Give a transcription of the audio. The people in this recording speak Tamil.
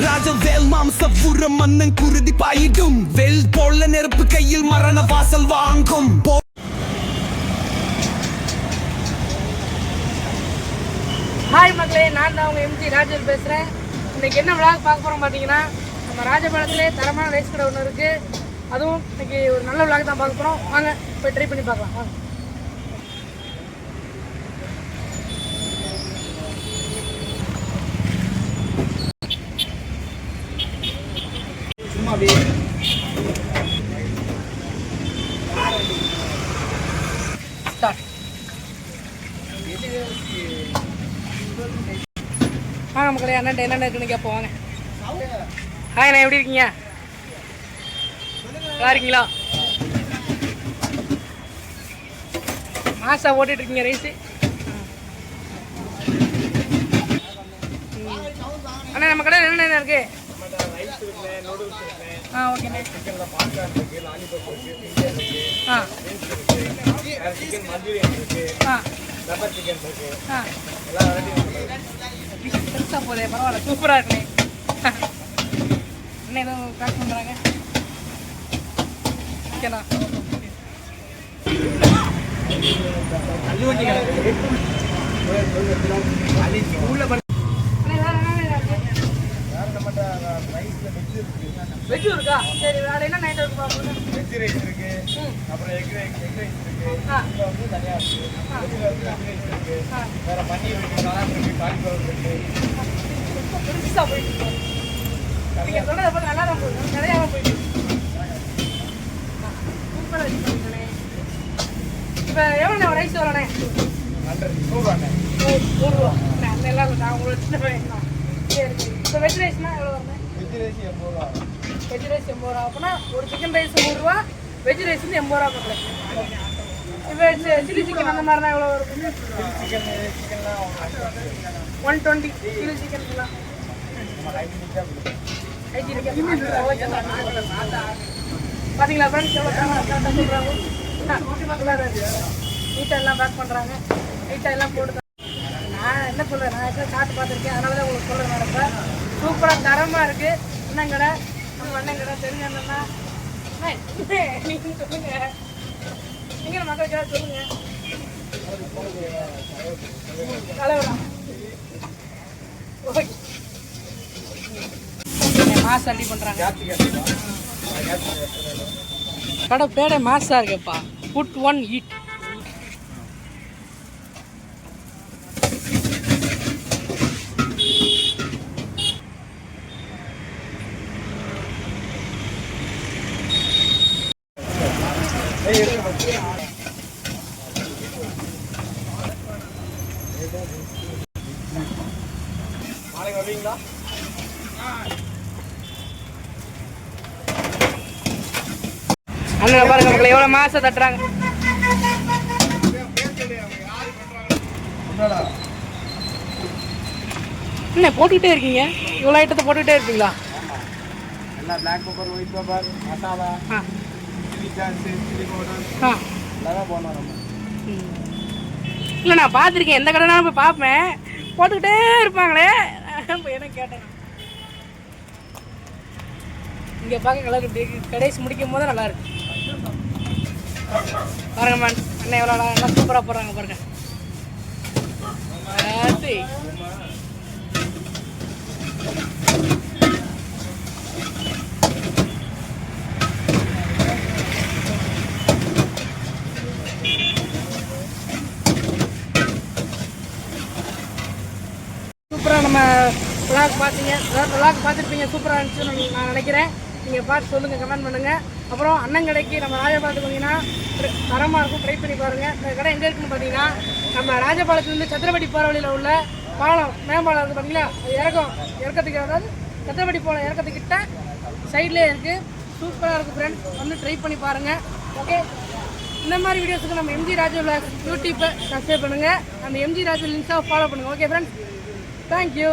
ராஜவேல் மாம்சபுரம் மன்னன் குருதி பாயிடும் வெல் போல நெருப்பு கையில் மரண வாசல் வாங்கும். ஹாய் மக்களே, நான் தான் உங்கள் எம்ஜி ராஜவேல் பேசுகிறேன். இன்றைக்கி என்ன விளாக் பார்க்க போகிறோம் பார்த்தீங்கன்னா, நம்ம ராஜபாளையத்திலே தரமான ரைஸ் கடை ஒன்று இருக்குது. அதுவும் இன்றைக்கி ஒரு நல்ல விளாக் தான் பார்க்க போகிறோம். வாங்க போய் ட்ரை பண்ணி பார்க்கலாம். வாங்க. சும்மா அப்படியே ஸ்டார்ட். வாங்க மக்களே, அண்ணன் என்னென்ன இருக்குன்னு கேட்போம். வாங்க. ஹாய் அண்ணா, எப்படி இருக்கீங்க? நல்லா இருக்கீங்களா? மாசா ஓட்டிட்டு இருக்கீங்க ரைஸு. அண்ணா நம்ம கடையில் என்னென்ன இருக்கு? ஓகேண்ணே. பெருசாக போதே, பரவாயில்ல, சூப்பராக இருக்குண்ணே. என்ன ஏதோ பேக் பண்ணுறாங்க. ஓகேண்ணா. வெஜ்ஜும் இருக்கா? சரி, வேறு என்ன நைட் இருக்கு பாப்போம். வெஜ் ரைஸ் இருக்கு, அப்புறம் எக் ரைஸ் இருக்கு, இதில் வந்து தனியாக இருக்குது. வெஜ்ஜில் வந்து வெஜ் ரைஸ் இருக்கு, வேறு பன்னீர் இருக்குது, காளான் இருக்குது, காலிஃப்ளவர் இருக்குது. பெருசாக போயிட்டு இருக்கோம். நீங்கள் சொன்னதை பார்த்து நல்லா தான் போகுது, நிறையா தான் போயிட்டு சூப்பராக வச்சுக்கோங்களே. இப்போ எவ்வளோ ரைஸ் வரண்ணே? 100 ரூபா. அந்த எல்லாம் நான் உங்களுக்கு சின்ன பையன் தான். சரி, இப்போ வெஜ் ரைஸ்னா எவ்வளோ வரண்ணே? வெஜ் ரைஸ் 80 ரூபா. வெஜ் ரைஸ் 80 ரூபா. அப்படின்னா ஒரு சிக்கன் ரைஸ் 100 ரூபா, வெஜ் ரைஸ் வந்து 80 ரூபா பக்கல. இப்போ சில்லி சிக்கன் அந்த மாதிரினா எவ்வளோ வரும்? சிக்கன்லாம் 120. சில்லி சிக்கன்லாம் பார்த்தீங்களா ஃப்ரெண்ட்ஸ்? எவ்வளோ கரெக்டாக சொல்கிறாங்க. நீட்டாக எல்லாம் பேக் பண்ணுறாங்க, நீட்டாக எல்லாம் போட்டு. நான் என்ன சொல்கிறேன், நான் ஆக்சுவலாக சாப்பிட்டு பார்த்துருக்கேன், அதனால தான் உங்களுக்கு சொல்கிறேன். நடப்பேன் சூப்பராக தரமாக இருக்குது. அண்ணன் கடை, நம்ம அண்ணன் கடை தெரிஞ்ச அண்ணன்னா நீங்கள் சொல்லுங்கள், நீங்கள் மக்களுக்காக சொல்லுங்கள். தலைவரா ஓகே, மாசு அள்ளி பண்ணுறாங்க. கடை பேடை மாசாக இருக்குப்பா. புட் ஒன் ஈட். நாளைக்கு வருவீங்களா? அண்ணன் பாருங்க மக்களே, எவ்வளோ மாசம் தட்டுறாங்க. என்ன போட்டுக்கிட்டே இருக்கீங்க? இவ்வளோ ஐட்டத்தை போட்டுக்கிட்டே இருப்பீங்களா? எல்லாம் black pepper, white pepper, masala, chilli sauce, chilli powder எல்லாம் போனோம் நம்ம. இல்லை, நான் பார்த்துருக்கேன், எந்த கடைனாலும் போய் பார்ப்பேன், போட்டுக்கிட்டே இருப்பாங்களே. இப்போ என்ன கேட்டேன், இங்கே பார்க்க கலர் இப்படி கடைசி முடிக்கும் போது நல்லா இருக்கு. பாருங்க மேன், அண்ணன் எவ்வளோ நல்லா சூப்பராக போடுறாங்க பாருங்க. சூப்பராக நம்ம விளாக் பார்த்தீங்க, விளாக் பார்த்துருப்பீங்க, சூப்பராக இருந்துச்சுன்னு நான் நினைக்கிறேன். நீங்கள் பார்த்து சொல்லுங்கள், கமெண்ட் பண்ணுங்கள். அப்புறம் அண்ணன் கடைக்கு நம்ம ராஜபாளையத்துக்கு பார்த்தீங்கன்னா தரமாக இருக்கும், ட்ரை பண்ணி பாருங்கள். இந்த கடை எங்கே இருக்குன்னு பார்த்தீங்கன்னா, நம்ம ராஜபாளையத்துலேருந்து சத்திரப்பட்டி போகிற வழியில் உள்ள பாலம், மேம்பாலம் இருக்குது பார்த்தீங்களா, அது இறக்கத்துக்கு, அதாவது சத்திரப்பட்டி போகிற இறக்கத்துக்கிட்ட சைட்லேயே இருக்குது. சூப்பராக இருக்குது ஃப்ரெண்ட்ஸ், வந்து ட்ரை பண்ணி பாருங்கள். ஓகே, இந்த மாதிரி வீடியோஸுக்கு நம்ம எம்ஜி ராஜவேல் யூடியூப்பை சப்ஸ்கிரைப் பண்ணுங்கள், அந்த எம்ஜி ராஜவேல் இன்ஸ்டாவை ஃபாலோ பண்ணுங்கள். Okay friends, thank you.